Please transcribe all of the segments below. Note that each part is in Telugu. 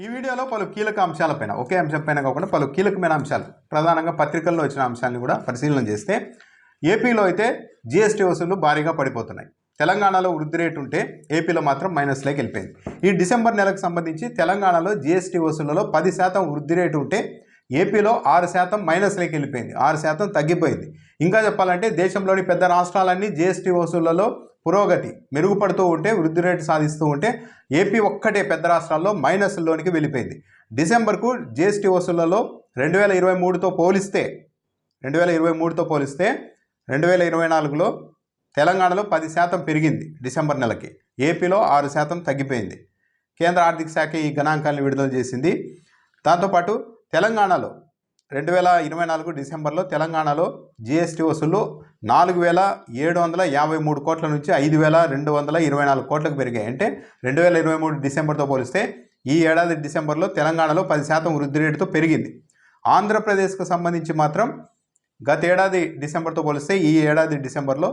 ఈ వీడియోలో పలు కీలక అంశాలపైన ఒకే అంశంపైన కాకుండా పలు కీలకమైన అంశాలు ప్రధానంగా పత్రికల్లో వచ్చిన అంశాలను కూడా పరిశీలన చేస్తే ఏపీలో అయితే జీఎస్టీ వసూళ్లు భారీగా పడిపోతున్నాయి. తెలంగాణలో వృద్ధి రేటు ఉంటే ఏపీలో మాత్రం మైనస్లోకి వెళ్ళిపోయింది. ఈ డిసెంబర్ నెలకు సంబంధించి తెలంగాణలో జీఎస్టీ వసూళ్లలో 10% వృద్ధి రేటు ఉంటే ఏపీలో 6% మైనస్లోకి వెళ్ళిపోయింది. 6% తగ్గిపోయింది. ఇంకా చెప్పాలంటే దేశంలోని పెద్ద రాష్ట్రాలన్నీ జీఎస్టీ వసూళ్లలో పురోగతి మెరుగుపడుతూ ఉంటే వృద్ధి రేటు సాధిస్తూ ఉంటే ఏపీ ఒక్కటే పెద్ద రాష్ట్రాల్లో మైనస్లోనికి వెళ్ళిపోయింది. డిసెంబర్కు జీఎస్టీ వసూళ్లలో 2023తో పోలిస్తే 2024లో తెలంగాణలో 10% పెరిగింది. డిసెంబర్ నెలకి ఏపీలో 6% తగ్గిపోయింది. కేంద్ర ఆర్థిక శాఖ ఈ గణాంకాలను విడుదల చేసింది. దాంతోపాటు తెలంగాణలో 2024 డిసెంబర్లో తెలంగాణలో జీఎస్టీ వసూళ్లు 4,753 కోట్ల నుంచి 5,224 కోట్లకు పెరిగాయి. అంటే 2023 డిసెంబర్తో పోలిస్తే ఈ ఏడాది డిసెంబర్లో తెలంగాణలో 10% వృద్ధి రేటుతో పెరిగింది. ఆంధ్రప్రదేశ్కు సంబంధించి మాత్రం గత ఏడాది డిసెంబర్తో పోలిస్తే ఈ ఏడాది డిసెంబర్లో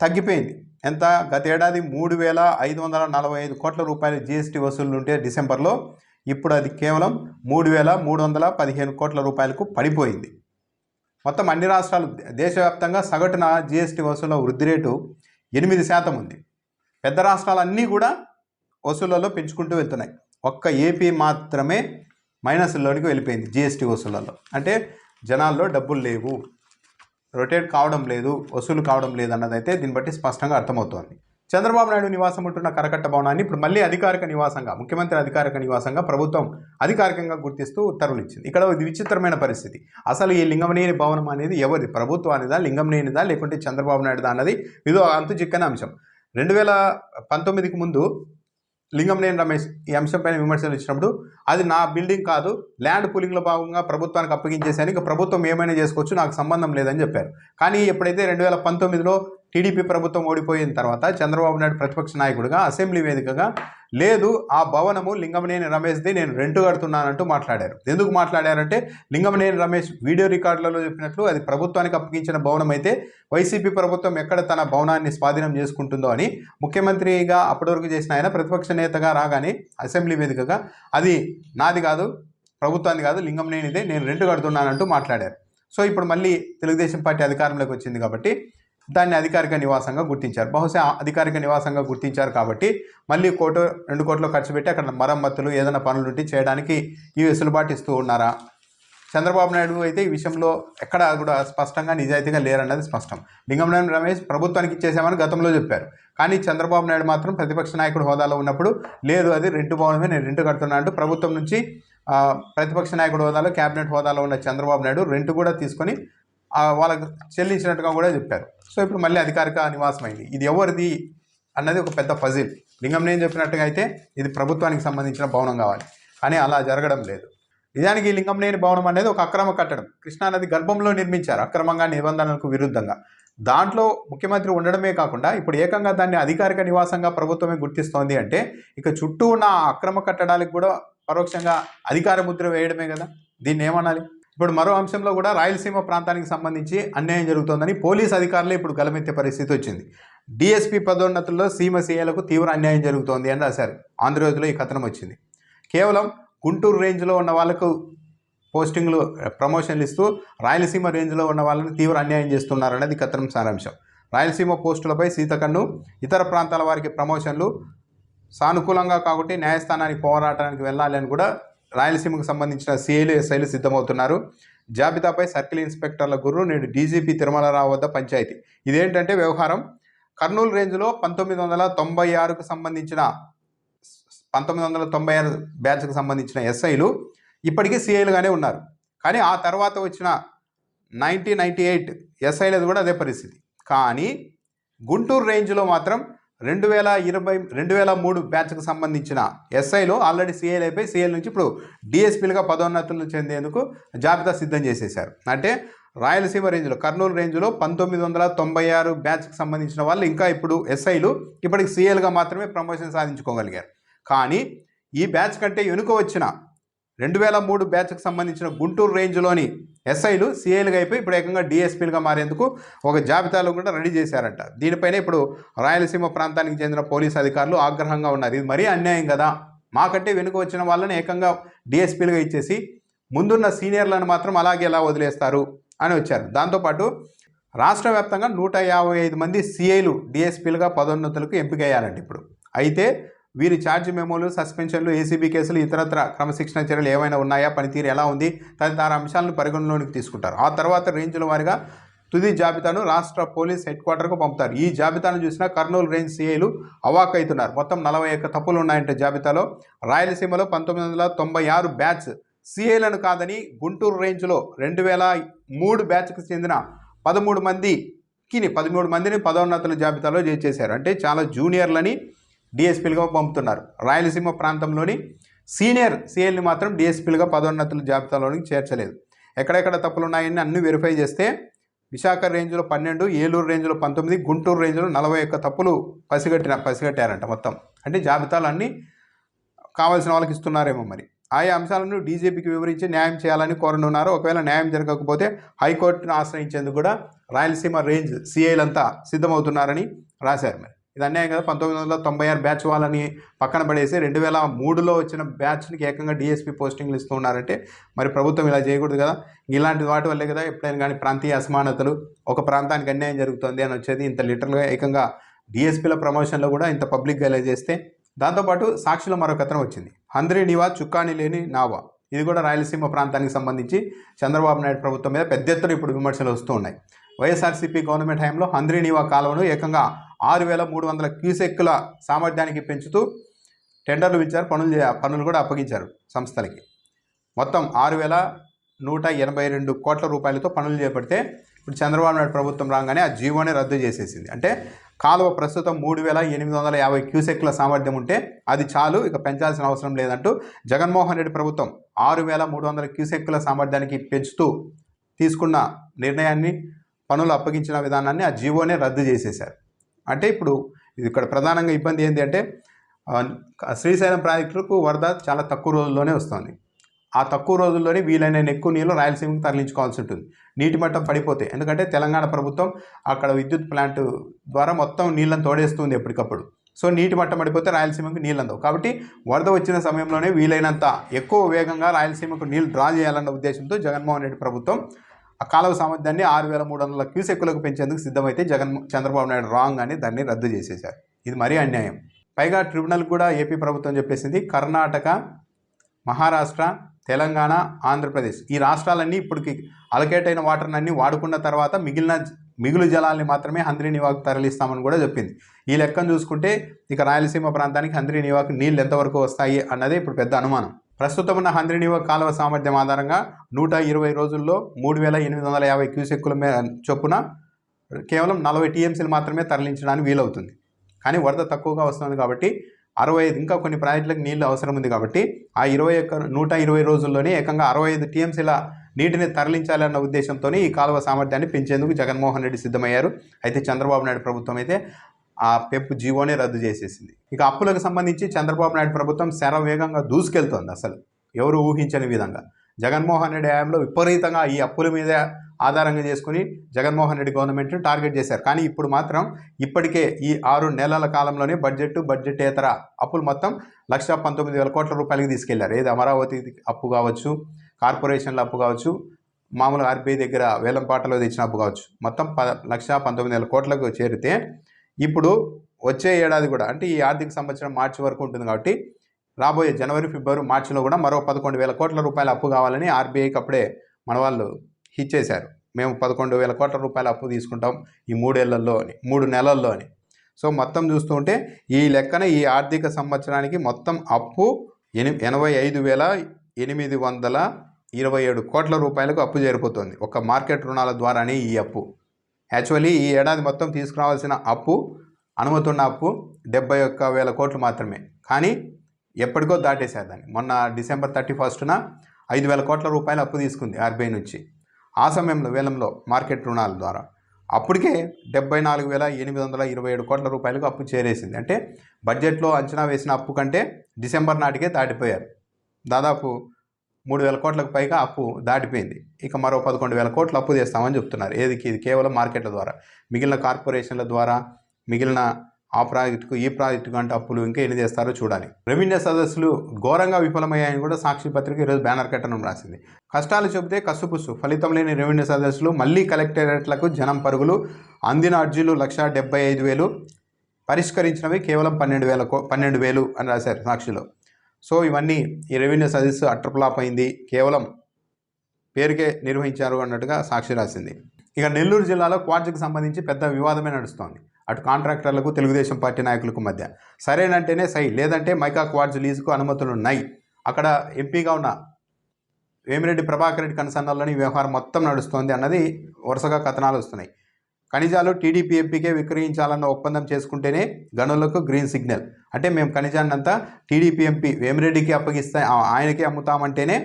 తగ్గిపోయింది. ఎంత? గత ఏడాది 3,545 కోట్ల రూపాయల జీఎస్టీ వసూళ్లు ఉంటే డిసెంబర్లో ఇప్పుడు అది కేవలం 3,315 కోట్ల రూపాయలకు పడిపోయింది. మొత్తం అన్ని రాష్ట్రాలు దేశవ్యాప్తంగా సగటున జీఎస్టీ వసూళ్ల వృద్ధి రేటు 8% ఉంది. పెద్ద రాష్ట్రాలన్నీ కూడా వసూళ్లలో పెంచుకుంటూ వెళ్తున్నాయి. ఒక్క ఏపీ మాత్రమే మైనస్లోనికి వెళ్ళిపోయింది జీఎస్టీ వసూళ్లలో. అంటే జనాల్లో డబ్బులు లేవు, రొటేట్ కావడం లేదు, వసూలు కావడం లేదు అన్నదైతే దీన్ని బట్టి స్పష్టంగా అర్థమవుతోంది. చంద్రబాబు నాయుడు నివాసం ఉంటున్న కరకట్ట భవనాన్ని ఇప్పుడు మళ్ళీ అధికారిక నివాసంగా, ముఖ్యమంత్రి అధికారిక నివాసంగా ప్రభుత్వం అధికారికంగా గుర్తిస్తూ ఉత్తర్వులు ఇచ్చింది. ఇక్కడ ఇది విచిత్రమైన పరిస్థితి. అసలు ఈ లింగమనేని భవనం అనేది ఎవరిది? ప్రభుత్వానిదా, లింగమనేనిదా, లేకుంటే చంద్రబాబు నాయుడుదా అన్నది ఇదో అంతు చిక్కని అంశం. 2019కి ముందు లింగమనేని రమేష్ ఈ అంశంపైన విమర్శలు ఇచ్చినప్పుడు అది నా బిల్డింగ్ కాదు, ల్యాండ్ పూలింగ్లో భాగంగా ప్రభుత్వానికి అప్పగించేసాను, ఇక ప్రభుత్వం ఏమైనా చేసుకోవచ్చు, నాకు సంబంధం లేదని చెప్పారు. కానీ ఎప్పుడైతే 2019లో టీడీపీ ప్రభుత్వం ఓడిపోయిన తర్వాత చంద్రబాబు నాయుడు ప్రతిపక్ష నాయకుడిగా అసెంబ్లీ వేదికగా లేదు, ఆ భవనము లింగమనేని రమేష్ది, నేను రెంట్ కడుతున్నానంటూ మాట్లాడారు. ఎందుకు మాట్లాడారంటే లింగమనేని రమేష్ వీడియో రికార్డులలో చెప్పినట్లు అది ప్రభుత్వానికి అప్పగించిన భవనం అయితే వైసీపీ ప్రభుత్వం ఎక్కడ తన భవనాన్ని స్వాధీనం చేసుకుంటుందో అని ముఖ్యమంత్రిగా అప్పటి వరకు చేసిన ఆయన ప్రతిపక్ష నేతగా రాగానే అసెంబ్లీ వేదికగా అది నాది కాదు, ప్రభుత్వాన్ని కాదు, లింగమనేనిదే, నేను రెంట్ కడుతున్నానంటూ మాట్లాడారు. సో ఇప్పుడు మళ్ళీ తెలుగుదేశం పార్టీ అధికారంలోకి వచ్చింది కాబట్టి దాన్ని అధికారిక నివాసంగా గుర్తించారు. బహుశా అధికారిక నివాసంగా గుర్తించారు కాబట్టి మళ్ళీ 1-2 కోట్లు ఖర్చు పెట్టి అక్కడ మరమ్మతులు ఏదైనా పనులు చేయడానికి ఈ వెసులుబాటు ఇస్తూ ఉన్నారా? చంద్రబాబు నాయుడు అయితే ఈ విషయంలో ఎక్కడ కూడా స్పష్టంగా నిజాయితీగా లేరన్నది స్పష్టం. లింగమనేని రమేష్ ప్రభుత్వానికి ఇచ్చేసామని గతంలో చెప్పారు. కానీ చంద్రబాబు నాయుడు మాత్రం ప్రతిపక్ష నాయకుడు హోదాలో ఉన్నప్పుడు లేదు, అది రెంట్ భవనమే, నేను రెంట్ కడుతున్నా అంటూ ప్రభుత్వం నుంచి ప్రతిపక్ష నాయకుడు హోదాలో, క్యాబినెట్ హోదాలో ఉన్న చంద్రబాబు నాయుడు రెంట్ కూడా తీసుకొని వాళ్ళకు చెల్లించినట్టుగా కూడా చెప్పారు. సో ఇప్పుడు మళ్ళీ అధికారిక నివాసం అయింది. ఇది ఎవరిది అన్నది ఒక పెద్ద పజిల్. లింగమనేని చెప్పినట్టుగా అయితే ఇది ప్రభుత్వానికి సంబంధించిన భవనం కావాలి, కానీ అలా జరగడం లేదు. నిజానికి లింగమనేని భవనం అనేది ఒక అక్రమ కట్టడం. కృష్ణానది గర్భంలో నిర్మించారు, అక్రమంగా, నిబంధనలకు విరుద్ధంగా. దాంట్లో ముఖ్యమంత్రి ఉండడమే కాకుండా ఇప్పుడు ఏకంగా దాన్ని అధికారిక నివాసంగా ప్రభుత్వమే గుర్తిస్తోంది అంటే ఇక చుట్టూ ఉన్న అక్రమ కట్టడాలకు కూడా పరోక్షంగా అధికార ముద్ర వేయడమే కదా. దీన్ని ఏమనాలి? ఇప్పుడు మరో అంశంలో కూడా రాయలసీమ ప్రాంతానికి సంబంధించి అన్యాయం జరుగుతోందని పోలీసు అధికారులే ఇప్పుడు గలమెత్తే పరిస్థితి వచ్చింది. డిఎస్పీ పదోన్నతుల్లో సీమ సీఏలకు తీవ్ర అన్యాయం జరుగుతోంది అని రాశారు. ఆంధ్రజ్యోతిలో ఈ కథనం వచ్చింది. కేవలం గుంటూరు రేంజ్లో ఉన్న వాళ్ళకు పోస్టింగ్లు, ప్రమోషన్లు ఇస్తూ రాయలసీమ రేంజ్లో ఉన్న వాళ్ళని తీవ్ర అన్యాయం చేస్తున్నారనేది కథనం సారాంశం. రాయలసీమ పోస్టులపై సీతకన్ను, ఇతర ప్రాంతాల వారికి ప్రమోషన్లు సానుకూలంగా కాబట్టి న్యాయస్థానానికి పోరాటానికి వెళ్ళాలి అని కూడా రాయలసీమకు సంబంధించిన సిఐలు, ఎస్ఐలు సిద్ధమవుతున్నారు. జాబితాపై సర్కిల్ ఇన్స్పెక్టర్ల గుర్రు నేడు డీజీపీ తిరుమలరావు వద్ద పంచాయతీ. ఇదేంటంటే వ్యవహారం కర్నూలు రేంజ్లో 1996కు సంబంధించిన 1996 బ్యాచ్కు సంబంధించిన ఎస్ఐలు ఇప్పటికీ సిఐలుగానే ఉన్నారు. కానీ ఆ తర్వాత వచ్చిన 1998 ఎస్ఐలది కూడా అదే పరిస్థితి. కానీ గుంటూరు రేంజ్లో మాత్రం 2003 బ్యాచ్కు సంబంధించిన ఎస్ఐలు ఆల్రెడీ సిఐలు అయిపోయి సిఐల నుంచి ఇప్పుడు డిఎస్పీలుగా పదోన్నతులు చెందేందుకు జాబితా సిద్ధం చేసేశారు. అంటే రాయలసీమ రేంజ్లో, కర్నూలు రేంజ్లో 1996 బ్యాచ్కి సంబంధించిన వాళ్ళు ఇంకా ఇప్పుడు ఎస్ఐలు ఇప్పటికి సిఐలుగా మాత్రమే ప్రమోషన్ సాధించుకోగలిగారు. కానీ ఈ బ్యాచ్ కంటే వెనుక వచ్చిన 2003 బ్యాచ్కి సంబంధించిన గుంటూరు రేంజ్లోని ఎస్ఐలు సిఐలుగా అయిపోయి ఇప్పుడు ఏకంగా డిఎస్పీలుగా మారేందుకు ఒక జాబితాలో కూడా రెడీ చేశారంట. దీనిపైన ఇప్పుడు రాయలసీమ ప్రాంతానికి చెందిన పోలీసు అధికారులు ఆగ్రహంగా ఉన్నారు. ఇది మరీ అన్యాయం కదా, మాకంటే వెనుక వచ్చిన వాళ్ళని ఏకంగా డిఎస్పీలుగా ఇచ్చేసి ముందున్న సీనియర్లను మాత్రం అలాగే ఎలా వదిలేస్తారు అని వచ్చారు. దాంతోపాటు రాష్ట్ర వ్యాప్తంగా 155 మంది సిఐలు డిఎస్పీలుగా పదోన్నతులకు ఎంపికయ్యారండి ఇప్పుడు. అయితే వీరి ఛార్జ్ మెమోలు, సస్పెన్షన్లు, ఏసీబీ కేసులు, ఇతరత్ర క్రమశిక్షణ చర్యలు ఏమైనా ఉన్నాయా, పనితీరు ఎలా ఉంది తదితర అంశాలను పరిగణలోనికి తీసుకుంటారు. ఆ తర్వాత రేంజ్ల వారీగా తుది జాబితాను రాష్ట్ర పోలీస్ హెడ్ క్వార్టర్కు పంపుతారు. ఈ జాబితాను చూసిన కర్నూలు రేంజ్ సిఐలు అవాక్కవుతున్నారు. మొత్తం 41 తప్పులు ఉన్నాయంటే జాబితాలో. రాయలసీమలో 1996 బ్యాచ్ సిఐలను కాదని గుంటూరు రేంజ్లో 2003 బ్యాచ్కు చెందిన 13 మందిని పదోన్నతుల జాబితాలో చేశారు. అంటే చాలా జూనియర్లని డిఎస్పీలుగా పంపుతున్నారు. రాయలసీమ ప్రాంతంలోని సీనియర్ సిఐల్ని మాత్రం డిఎస్పీలుగా పదోన్నతుల జాబితాలోనికి చేర్చలేదు. ఎక్కడెక్కడ తప్పులు ఉన్నాయని అన్ని వెరిఫై చేస్తే విశాఖ రేంజ్లో 12, ఏలూరు రేంజ్లో 19, గుంటూరు రేంజ్లో 41 తప్పులు పసిగట్టారంట మొత్తం. అంటే జాబితాలు అన్నీ కావాల్సిన వాళ్ళకి ఇస్తున్నారేమో మరి. ఆయా అంశాలను డీజీపీకి వివరించి న్యాయం చేయాలని కోరనున్నారు. ఒకవేళ న్యాయం జరగకపోతే హైకోర్టును ఆశ్రయించేందుకు కూడా రాయలసీమ రేంజ్ సిఐలంతా సిద్ధమవుతున్నారని రాశారు. మరి ఇది అన్యాయం కదా. 1996 బ్యాచ్ వాళ్ళని పక్కన పడేసి 2003లో వచ్చిన బ్యాచ్కి ఏకంగా డిఎస్పీ పోస్టింగ్లు ఇస్తూ ఉన్నారంటే మరి ప్రభుత్వం ఇలా చేయకూడదు కదా. ఇలాంటి వాటి వల్లే కదా ఎప్పుడైనా కానీ ప్రాంతీయ అసమానతలు, ఒక ప్రాంతానికి అన్యాయం జరుగుతుంది అని వచ్చేది. ఇంత లిటరల్గా ఏకంగా డిఎస్పీల ప్రమోషన్లో కూడా ఇంత పబ్లిక్గా ఇలా చేస్తే. దాంతోపాటు సాక్షిలో మరొక కథనం వచ్చింది. హంద్రీ నీవా చుక్కాని లేని నావా. ఇది కూడా రాయలసీమ ప్రాంతానికి సంబంధించి చంద్రబాబు నాయుడు ప్రభుత్వం మీద పెద్ద ఎత్తున ఇప్పుడు విమర్శలు వస్తూ ఉన్నాయి. వైఎస్ఆర్సీపీ గవర్నమెంట్ హయాంలో హంద్రీ నీవా కాలువను ఏకంగా 6,300 క్యూసెక్కుల సామర్థ్యానికి పెంచుతూ టెండర్లు ఇచ్చారు. పనులు కూడా అప్పగించారు సంస్థలకి. మొత్తం 6,182 కోట్ల రూపాయలతో పనులు చేపడితే ఇప్పుడు చంద్రబాబు నాయుడు ప్రభుత్వం రాగానే ఆ జీవోనే రద్దు చేసేసింది. అంటే కాలువ ప్రస్తుతం 3,850 క్యూసెక్ల సామర్థ్యం ఉంటే అది చాలు, ఇక పెంచాల్సిన అవసరం లేదంటూ జగన్మోహన్ రెడ్డి ప్రభుత్వం 6,300 క్యూసెక్ల సామర్థ్యానికి పెంచుతూ తీసుకున్న నిర్ణయాన్ని, పనులు అప్పగించిన విధానాన్ని ఆ జీవోనే రద్దు చేసేశారు. అంటే ఇప్పుడు ఇక్కడ ప్రధానంగా ఇబ్బంది ఏంటి అంటే శ్రీశైలం ప్రాజెక్టులకు వరద చాలా తక్కువ రోజుల్లోనే వస్తుంది. ఆ తక్కువ రోజుల్లోనే వీలైన ఎక్కువ నీళ్ళు రాయలసీమకు తరలించుకోవాల్సి ఉంటుంది. నీటి మట్టం పడిపోతాయి. ఎందుకంటే తెలంగాణ ప్రభుత్వం అక్కడ విద్యుత్ ప్లాంట్ ద్వారా మొత్తం నీళ్ళని తోడేస్తుంది ఎప్పటికప్పుడు. సో నీటి మట్టం పడిపోతే రాయలసీమకు నీళ్ళు అందవు. కాబట్టి వరద వచ్చిన సమయంలోనే వీలైనంత ఎక్కువ వేగంగా రాయలసీమకు నీళ్ళు డ్రా చేయాలన్న ఉద్దేశంతో జగన్మోహన్ రెడ్డి ప్రభుత్వం ఆ కాలువ సామర్థ్యాన్ని 6,300 క్యూసెక్కులకు పెంచేందుకు సిద్ధమైతే చంద్రబాబు నాయుడు రాంగ్ అని దాన్ని రద్దు చేసేశారు. ఇది మరీ అన్యాయం. పైగా ట్రిబ్యునల్ కూడా ఏపీ ప్రభుత్వం చెప్పేసింది, కర్ణాటక, మహారాష్ట్ర, తెలంగాణ, ఆంధ్రప్రదేశ్ ఈ రాష్ట్రాలన్నీ ఇప్పటికి అలకేట్ అయిన వాటర్నన్నీ వాడుకున్న తర్వాత మిగులు జలాల్ని మాత్రమే హంద్రీ నీవాకు తరలిస్తామని కూడా చెప్పింది. ఈ లెక్కను చూసుకుంటే ఇక రాయలసీమ ప్రాంతానికి హంద్రీ నీవాకు నీళ్ళు ఎంతవరకు వస్తాయి అన్నదే ఇప్పుడు పెద్ద అనుమానం. ప్రస్తుతం ఉన్న హంద్రీ నీవాకు కాలువ సామర్థ్యం ఆధారంగా 120 రోజుల్లో 3,850 క్యూసెక్కుల చొప్పున కేవలం 40 టీఎంసీలు మాత్రమే తరలించడానికి వీలవుతుంది. కానీ వరద తక్కువగా వస్తుంది కాబట్టి 65 ఇంకా కొన్ని ప్రాజెక్టులకు నీళ్ళు అవసరం ఉంది కాబట్టి ఆ 120 రోజుల్లోనే ఏకంగా 65 టీఎంసీల నీటిని తరలించాలన్న ఉద్దేశంతో ఈ కాలువ సామర్థ్యాన్ని పెంచేందుకు జగన్మోహన్ రెడ్డి సిద్ధమయ్యారు. అయితే చంద్రబాబు నాయుడు ప్రభుత్వం అయితే ఆ పెంపు జీవోనే రద్దు చేసేసింది. ఇక అప్పులకు సంబంధించి చంద్రబాబు నాయుడు ప్రభుత్వం శరవేగంగా దూసుకెళ్తోంది. అసలు ఎవరు ఊహించని విధంగా జగన్మోహన్ రెడ్డి హయాంలో విపరీతంగా ఈ అప్పుల మీద ఆధారంగా చేసుకుని జగన్మోహన్ రెడ్డి గవర్నమెంట్ని టార్గెట్ చేశారు. కానీ ఇప్పుడు మాత్రం ఇప్పటికే ఈ 6 నెలల కాలంలోనే బడ్జెటేతర అప్పులు మొత్తం 1,19,000 కోట్ల రూపాయలకి తీసుకెళ్లారు. ఏది అమరావతి అప్పు కావచ్చు, కార్పొరేషన్ల అప్పు కావచ్చు, మామూలు ఆర్బీఐ దగ్గర వేలంపాటలో తెచ్చిన అప్పు కావచ్చు, మొత్తం 1,19,000 కోట్లకు చేరితే ఇప్పుడు వచ్చే ఏడాది కూడా అంటే ఈ ఆర్థిక సంవత్సరం మార్చి వరకు ఉంటుంది కాబట్టి రాబోయే జనవరి, ఫిబ్రవరి, మార్చిలో కూడా మరో 11,000 కోట్ల రూపాయల అప్పు కావాలని ఆర్బీఐకి అప్పుడే మన వాళ్ళు ఇచ్చేశారు. మేము 11,000 కోట్ల రూపాయల అప్పు తీసుకుంటాం ఈ 3 నెలల్లో అని. సో మొత్తం చూస్తుంటే ఈ లెక్కన ఈ ఆర్థిక సంవత్సరానికి మొత్తం అప్పు 85,827 కోట్ల రూపాయలకు అప్పు చేరిపోతుంది. ఒక మార్కెట్ రుణాల ద్వారానే ఈ అప్పు. యాక్చువల్లీ ఈ ఏడాది మొత్తం తీసుకురావాల్సిన అప్పు, అనుమతున్న అప్పు 71,000 కోట్లు మాత్రమే. కానీ ఎప్పటికో దాటేశారు దాన్ని. మొన్న డిసెంబర్ 31న 5,000 కోట్ల రూపాయలు అప్పు తీసుకుంది ఆర్బీఐ నుంచి. ఆ సమయంలో వేలంలో మార్కెట్ రుణాల ద్వారా అప్పటికే 74,827 కోట్ల రూపాయలకు అప్పు చేరేసింది. అంటే బడ్జెట్లో అంచనా వేసిన అప్పు కంటే డిసెంబర్ నాటికే దాటిపోయారు. దాదాపు 3,000 కోట్లకు పైగా అప్పు దాటిపోయింది. ఇక మరో 11,000 కోట్లు అప్పు చేస్తామని చెప్తున్నారు. ఇది కేవలం మార్కెట్ల ద్వారా. మిగిలిన కార్పొరేషన్ల ద్వారా, మిగిలిన ఆ ప్రాజెక్టుకు ఈ ప్రాజెక్టుకు అంటే అప్పులు ఇంకా ఎన్ని చేస్తారో చూడాలి. రెవెన్యూ సదస్సులు ఘోరంగా విఫలమయ్యాయని కూడా సాక్షి పత్రిక ఈరోజు బ్యానర్ కట్టడం రాసింది. కష్టాలు చెబితే కసుపుసు, ఫలితం లేని రెవెన్యూ సదస్సులు, మళ్లీ కలెక్టరేట్లకు జనం పరుగులు, అందిన అర్జీలు 1,75,000, పరిష్కరించినవి కేవలం 12,000 అని రాశారు సాక్షిలో. సో ఇవన్నీ ఈ రెవెన్యూ సదస్సు అట్రప్లాప్ అయింది, కేవలం పేరుకే నిర్వహించారు అన్నట్టుగా సాక్షి రాసింది. ఇక నెల్లూరు జిల్లాలో క్వాడ్స్కి సంబంధించి పెద్ద వివాదమే నడుస్తోంది. అటు కాంట్రాక్టర్లకు తెలుగుదేశం పార్టీ నాయకులకు మధ్య. సరేనంటేనే సై, లేదంటే మైకా క్వాడ్స్ లీజుకు అనుమతులు ఉన్నాయి. అక్కడ ఎంపీగా ఉన్న వేమిరెడ్డి ప్రభాకర్ రెడ్డి కన్సర్న్లోని వ్యవహారం మొత్తం నడుస్తోంది అన్నది వరుసగా కథనాలు వస్తున్నాయి. ఖనిజాలు టీడీపీ ఎంపీకే విక్రయించాలన్న ఒప్పందం చేసుకుంటేనే గనులకు గ్రీన్ సిగ్నల్. అంటే మేము ఖనిజాన్నంతా టీడీపీ ఎంపీ వేమిరెడ్డికి అప్పగిస్తే ఆయనకే అమ్ముతామంటేనే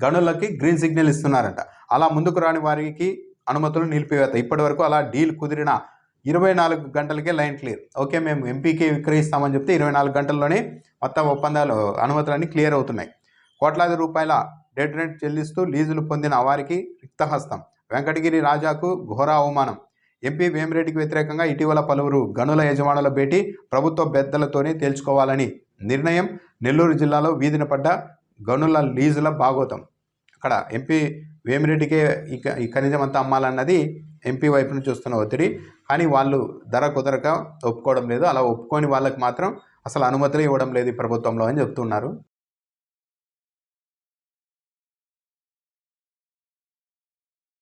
గనులకి గ్రీన్ సిగ్నల్ ఇస్తున్నారంట. అలా ముందుకు రాని వారికి అనుమతులు నిలిపివేత. ఇప్పటి వరకు అలా డీల్ కుదిరిన 24 గంటలకే లైన్ క్లియర్. ఓకే, మేము ఎంపీకే విక్రయిస్తామని చెప్తే 24 గంటల్లోనే మొత్తం ఒప్పందాలు అనుమతులన్నీ క్లియర్ అవుతున్నాయి. కోట్లాది రూపాయల డెడ్ రెంట్ చెల్లిస్తూ లీజులు పొందిన వారికి రిక్తహస్తం. వెంకటగిరి రాజాకు ఘోర అవమానం. ఎంపీ వేమిరెడ్డికి వ్యతిరేకంగా ఇటీవల పలువురు గనుల యజమానుల భేటీ, ప్రభుత్వ పెద్దలతోనే తేల్చుకోవాలని నిర్ణయం. నెల్లూరు జిల్లాలో వీధిన పడ్డ గనుల లీజుల భాగోతం. అక్కడ ఎంపీ వేమిరెడ్డికే ఈ ఖనిజం అంతా అమ్మాలన్నది ఎంపీ వైపు నుంచి వస్తున్న ఒత్తిడి. కానీ వాళ్ళు ధర కుదరక ఒప్పుకోవడం లేదు. అలా ఒప్పుకొని వాళ్ళకి మాత్రం అసలు అనుమతులు ఇవ్వడం లేదు ఈ ప్రభుత్వంలో అని చెప్తున్నారు.